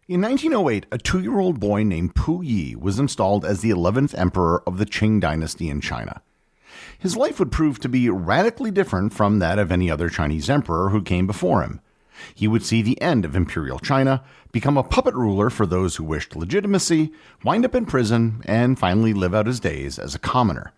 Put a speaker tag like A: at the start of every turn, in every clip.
A: In 1908, a 2-year-old boy named Puyi was installed as the 11th emperor of the Qing Dynasty in China. His life would prove to be radically different from that of any other Chinese emperor who came before him. He would see the end of Imperial China, become a puppet ruler for those who wished legitimacy, wind up in prison, and finally live out his days as a commoner.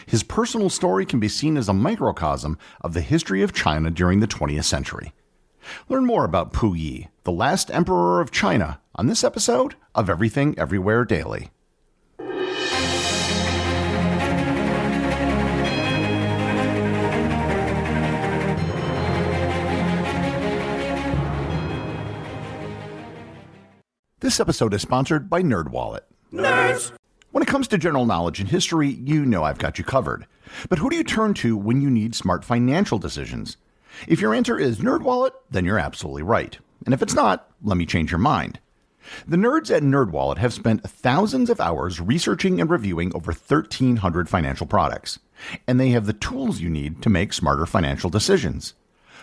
A: His personal story can be seen as a microcosm of the history of China during the 20th century. Learn more about Puyi, the last emperor of China, on this episode of Everything Everywhere Daily. This episode is sponsored by NerdWallet.
B: Nerds!
A: When it comes to general knowledge and history, you know I've got you covered. But who do you turn to when you need smart financial decisions? If your answer is NerdWallet, then you're absolutely right. And if it's not, let me change your mind. The nerds at NerdWallet have spent thousands of hours researching and reviewing over 1,300 financial products. And they have the tools you need to make smarter financial decisions.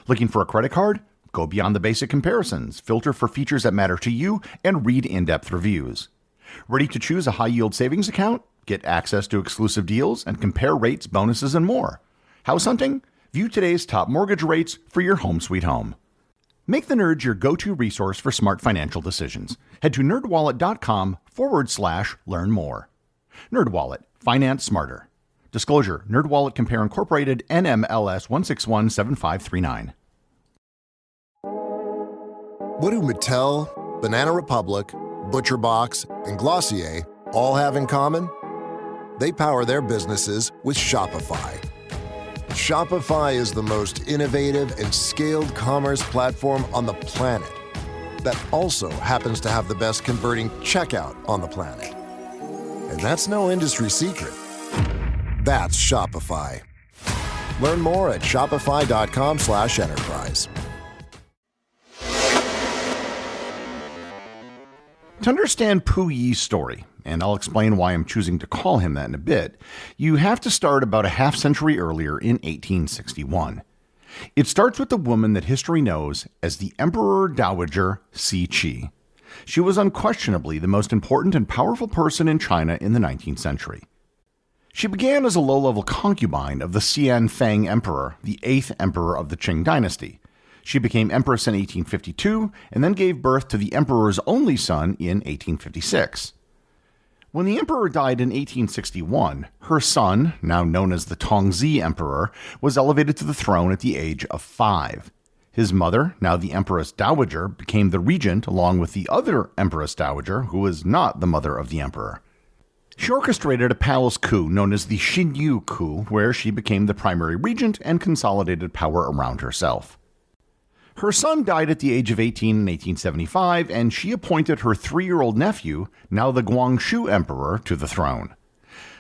A: Looking for a credit card? Go beyond the basic comparisons, filter for features that matter to you, and read in-depth reviews. Ready to choose a high-yield savings account? Get access to exclusive deals and compare rates, bonuses, and more. House hunting? View today's top mortgage rates for your home sweet home. Make the Nerds your go-to resource for smart financial decisions. Head to nerdwallet.com/learn more. NerdWallet. Finance smarter. Disclosure: NerdWallet Compare Incorporated, NMLS 1617539.
C: What do Mattel, Banana Republic, ButcherBox, and Glossier all have in common? They power their businesses with Shopify. Shopify is the most innovative and scaled commerce platform on the planet that also happens to have the best converting checkout on the planet. And that's no industry secret. That's Shopify. Learn more at shopify.com/enterprise.
A: To understand Puyi's story, and I'll explain why I'm choosing to call him that in a bit, you have to start about a half-century earlier in 1861. It starts with the woman that history knows as the Emperor Dowager Cixi. She was unquestionably the most important and powerful person in China in the 19th century. She began as a low-level concubine of the Xianfeng Emperor, the 8th emperor of the Qing Dynasty. She became empress in 1852 and then gave birth to the emperor's only son in 1856. When the emperor died in 1861, her son, now known as the Tongzi Emperor, was elevated to the throne at the age of 5. His mother, now the Empress Dowager, became the regent along with the other Empress Dowager, who was not the mother of the emperor. She orchestrated a palace coup known as the Xinyu coup, where she became the primary regent and consolidated power around herself. Her son died at the age of 18 in 1875, and she appointed her 3-year-old nephew, now the Guangxu Emperor, to the throne.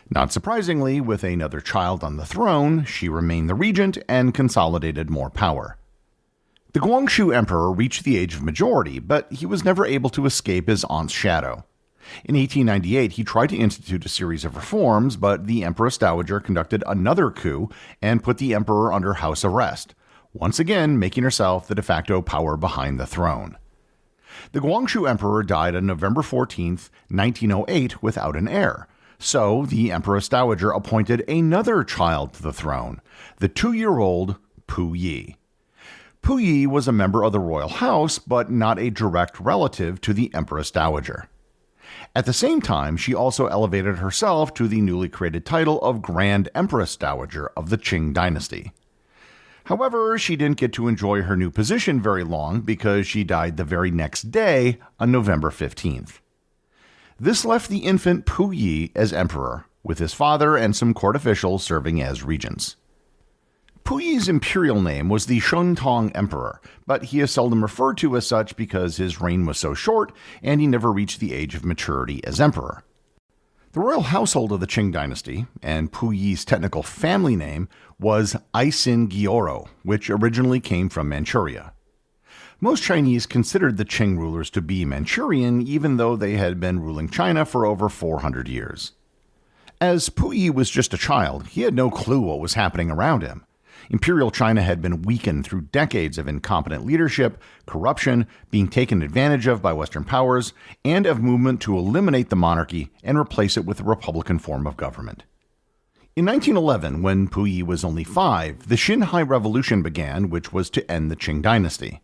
A: Not surprisingly, with another child on the throne, she remained the regent and consolidated more power. The Guangxu Emperor reached the age of majority, but he was never able to escape his aunt's shadow. In 1898, he tried to institute a series of reforms, but the Empress Dowager conducted another coup and put the emperor under house arrest, once again making herself the de facto power behind the throne. The Guangxu Emperor died on November 14, 1908, without an heir, so the Empress Dowager appointed another child to the throne, the 2-year-old Puyi. Puyi was a member of the royal house, but not a direct relative to the Empress Dowager. At the same time, she also elevated herself to the newly created title of Grand Empress Dowager of the Qing Dynasty. However, she didn't get to enjoy her new position very long because she died the very next day on November 15th. This left the infant Puyi as emperor, with his father and some court officials serving as regents. Puyi's imperial name was the Shentong Emperor, but he is seldom referred to as such because his reign was so short and he never reached the age of maturity as emperor. The royal household of the Qing Dynasty, and Puyi's technical family name, was Aisin Gyoro, which originally came from Manchuria. Most Chinese considered the Qing rulers to be Manchurian, even though they had been ruling China for over 400 years. As Puyi was just a child, he had no clue what was happening around him. Imperial China had been weakened through decades of incompetent leadership, corruption, being taken advantage of by Western powers, and of movement to eliminate the monarchy and replace it with a republican form of government. In 1911, when Puyi was only 5, the Xinhai Revolution began, which was to end the Qing Dynasty.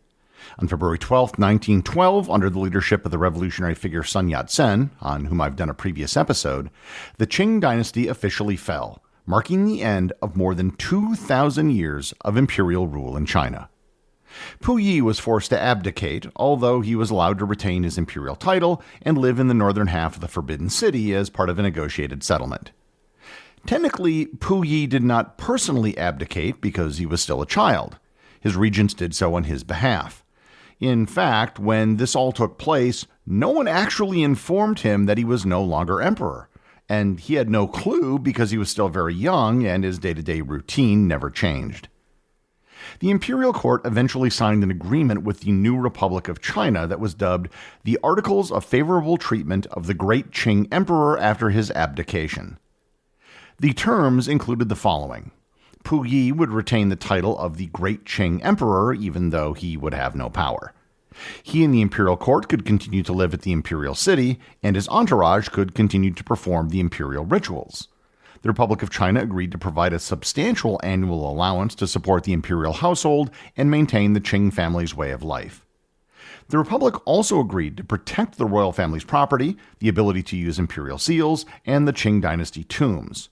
A: On February 12, 1912, under the leadership of the revolutionary figure Sun Yat-sen, on whom I've done a previous episode, the Qing Dynasty officially fell, marking the end of more than 2,000 years of imperial rule in China. Puyi was forced to abdicate, although he was allowed to retain his imperial title and live in the northern half of the Forbidden City as part of a negotiated settlement. Technically, Puyi did not personally abdicate because he was still a child. His regents did so on his behalf. In fact, when this all took place, no one actually informed him that he was no longer emperor, and he had no clue because he was still very young and his day-to-day routine never changed. The imperial court eventually signed an agreement with the new Republic of China that was dubbed the Articles of Favorable Treatment of the Great Qing Emperor after his abdication. The terms included the following. Puyi would retain the title of the Great Qing Emperor even though he would have no power. He and the imperial court could continue to live at the imperial city, and his entourage could continue to perform the imperial rituals. The Republic of China agreed to provide a substantial annual allowance to support the imperial household and maintain the Qing family's way of life. The Republic also agreed to protect the royal family's property, the ability to use imperial seals, and the Qing Dynasty tombs.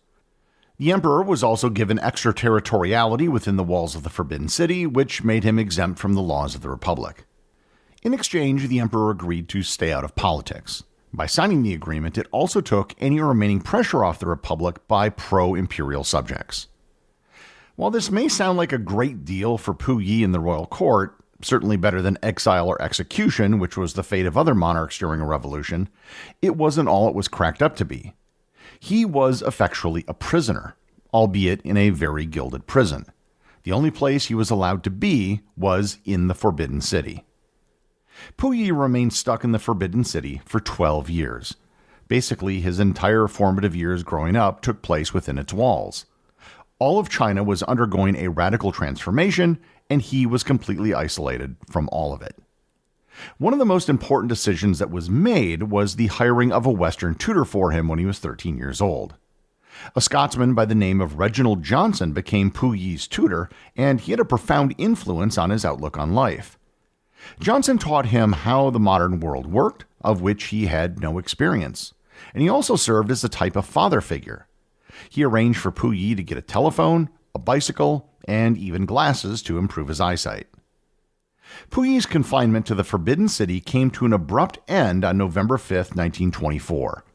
A: The emperor was also given extraterritoriality within the walls of the Forbidden City, which made him exempt from the laws of the Republic. In exchange, the emperor agreed to stay out of politics. By signing the agreement, it also took any remaining pressure off the Republic by pro-imperial subjects. While this may sound like a great deal for Puyi and the royal court, certainly better than exile or execution, which was the fate of other monarchs during a revolution, it wasn't all it was cracked up to be. He was effectually a prisoner, albeit in a very gilded prison. The only place he was allowed to be was in the Forbidden City. Puyi remained stuck in the Forbidden City for 12 years. Basically, his entire formative years growing up took place within its walls. All of China was undergoing a radical transformation, and he was completely isolated from all of it. One of the most important decisions that was made was the hiring of a Western tutor for him when he was 13 years old. A Scotsman by the name of Reginald Johnson became Puyi's tutor, and he had a profound influence on his outlook on life. Johnson taught him how the modern world worked, of which he had no experience, and he also served as a type of father figure. He arranged for Puyi to get a telephone, a bicycle, and even glasses to improve his eyesight. Puyi's confinement to the Forbidden City came to an abrupt end on November 5, 1924.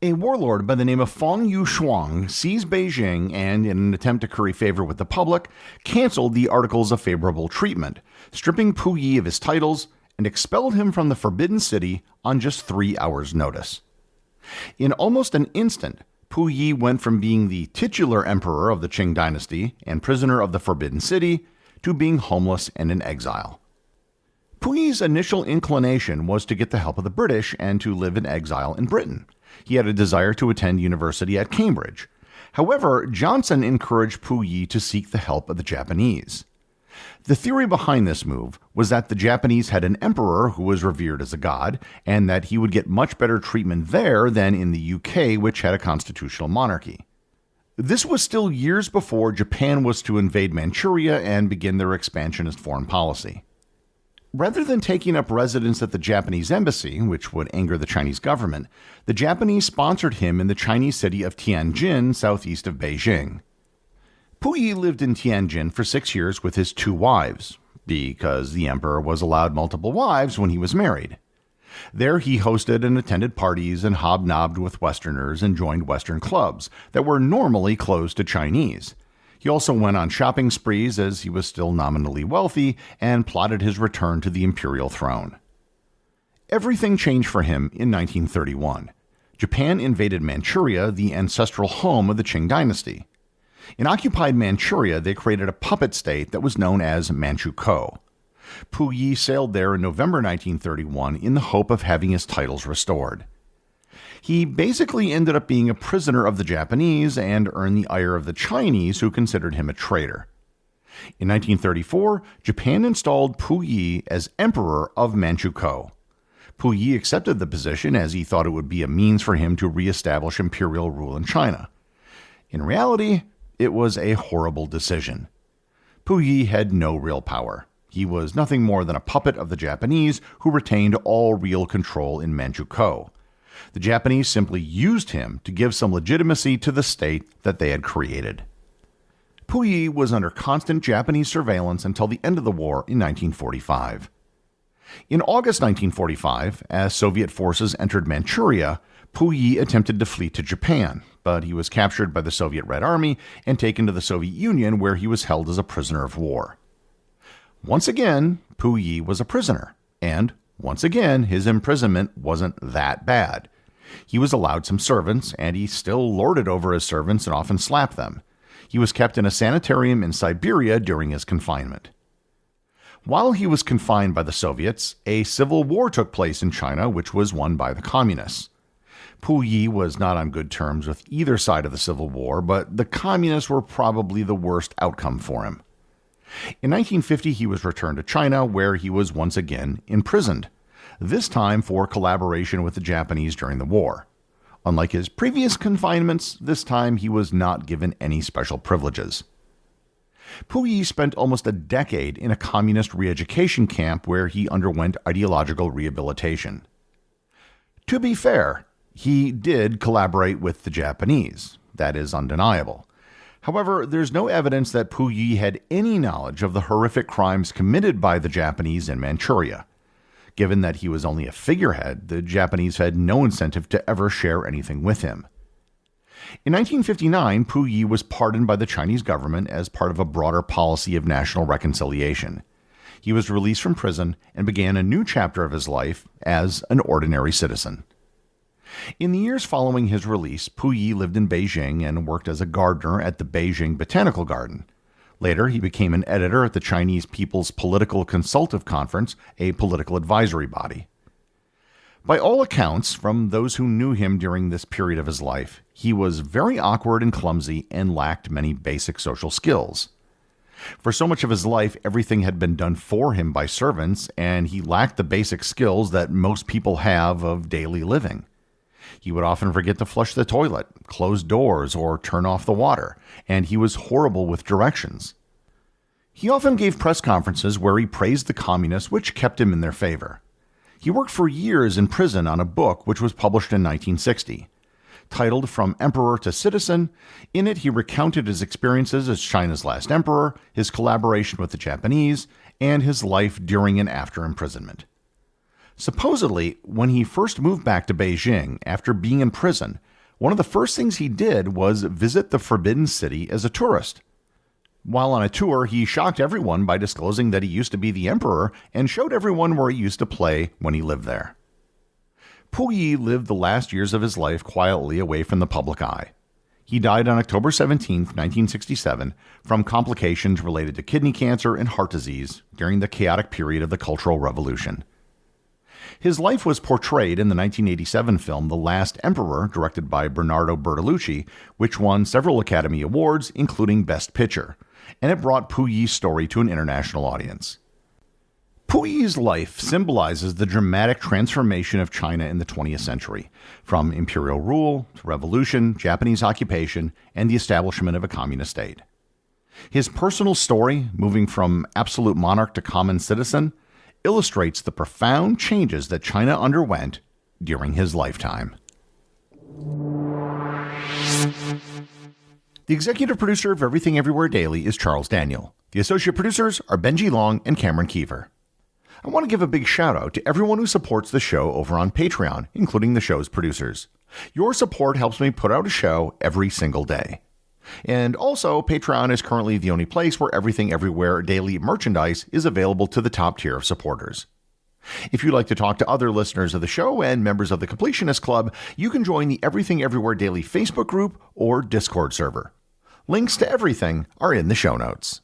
A: A warlord by the name of Feng Yushuang seized Beijing and, in an attempt to curry favor with the public, canceled the Articles of Favorable Treatment, stripping Puyi of his titles, and expelled him from the Forbidden City on just 3 hours' notice. In almost an instant, Puyi went from being the titular emperor of the Qing Dynasty and prisoner of the Forbidden City to being homeless and in exile. Puyi's initial inclination was to get the help of the British and to live in exile in Britain. He had a desire to attend university at Cambridge. However, Johnson encouraged Puyi to seek the help of the Japanese. The theory behind this move was that the Japanese had an emperor who was revered as a god, and that he would get much better treatment there than in the UK, which had a constitutional monarchy. This was still years before Japan was to invade Manchuria and begin their expansionist foreign policy. Rather than taking up residence at the Japanese embassy, which would anger the Chinese government, the Japanese sponsored him in the Chinese city of Tianjin, southeast of Beijing. Puyi lived in Tianjin for 6 years with his 2 wives, because the emperor was allowed multiple wives when he was married. There he hosted and attended parties and hobnobbed with Westerners and joined Western clubs that were normally closed to Chinese. He also went on shopping sprees as he was still nominally wealthy and plotted his return to the imperial throne. Everything changed for him in 1931. Japan invaded Manchuria, the ancestral home of the Qing Dynasty. In occupied Manchuria, they created a puppet state that was known as Manchukuo. Puyi sailed there in November 1931 in the hope of having his titles restored. He basically ended up being a prisoner of the Japanese and earned the ire of the Chinese, who considered him a traitor. In 1934, Japan installed Puyi as emperor of Manchukuo. Puyi accepted the position as he thought it would be a means for him to reestablish imperial rule in China. In reality, it was a horrible decision. Puyi had no real power. He was nothing more than a puppet of the Japanese who retained all real control in Manchukuo. The Japanese simply used him to give some legitimacy to the state that they had created. Puyi was under constant Japanese surveillance until the end of the war in 1945. In August 1945, as Soviet forces entered Manchuria, Puyi attempted to flee to Japan, but he was captured by the Soviet Red Army and taken to the Soviet Union, where he was held as a prisoner of war. Once again, Puyi was a prisoner, and once again, his imprisonment wasn't that bad. He was allowed some servants, and he still lorded over his servants and often slapped them. He was kept in a sanitarium in Siberia during his confinement. While he was confined by the Soviets, a civil war took place in China, which was won by the Communists. Puyi was not on good terms with either side of the Civil War, but the Communists were probably the worst outcome for him. In 1950, he was returned to China, where he was once again imprisoned, this time for collaboration with the Japanese during the war. Unlike his previous confinements, this time he was not given any special privileges. Puyi spent almost a decade in a communist re-education camp where he underwent ideological rehabilitation. To be fair, he did collaborate with the Japanese. That is undeniable. However, there's no evidence that Puyi had any knowledge of the horrific crimes committed by the Japanese in Manchuria. Given that he was only a figurehead, the Japanese had no incentive to ever share anything with him. In 1959, Puyi was pardoned by the Chinese government as part of a broader policy of national reconciliation. He was released from prison and began a new chapter of his life as an ordinary citizen. In the years following his release, Puyi lived in Beijing and worked as a gardener at the Beijing Botanical Garden. Later, he became an editor at the Chinese People's Political Consultative Conference, a political advisory body. By all accounts, from those who knew him during this period of his life, he was very awkward and clumsy and lacked many basic social skills. For so much of his life, everything had been done for him by servants, and he lacked the basic skills that most people have of daily living. He would often forget to flush the toilet, close doors, or turn off the water, and he was horrible with directions. He often gave press conferences where he praised the communists, which kept him in their favor. He worked for years in prison on a book which was published in 1960. Titled From Emperor to Citizen, in it he recounted his experiences as China's last emperor, his collaboration with the Japanese, and his life during and after imprisonment. Supposedly, when he first moved back to Beijing after being in prison, one of the first things he did was visit the Forbidden City as a tourist. While on a tour, he shocked everyone by disclosing that he used to be the emperor and showed everyone where he used to play when he lived there. Puyi lived the last years of his life quietly away from the public eye. He died on October 17, 1967, from complications related to kidney cancer and heart disease during the chaotic period of the Cultural Revolution. His life was portrayed in the 1987 film The Last Emperor, directed by Bernardo Bertolucci, which won several Academy Awards, including Best Picture, and it brought Puyi's story to an international audience. Puyi's life symbolizes the dramatic transformation of China in the 20th century, from imperial rule to revolution, Japanese occupation, and the establishment of a communist state. His personal story, moving from absolute monarch to common citizen, illustrates the profound changes that China underwent during his lifetime. The executive producer of Everything Everywhere Daily is Charles Daniel. The associate producers are Benji Long and Cameron Kieffer. I want to give a big shout out to everyone who supports the show over on Patreon, including the show's producers. Your support helps me put out a show every single day. And also, Patreon is currently the only place where Everything Everywhere Daily merchandise is available to the top tier of supporters. If you'd like to talk to other listeners of the show and members of the Completionist Club, you can join the Everything Everywhere Daily Facebook group or Discord server. Links to everything are in the show notes.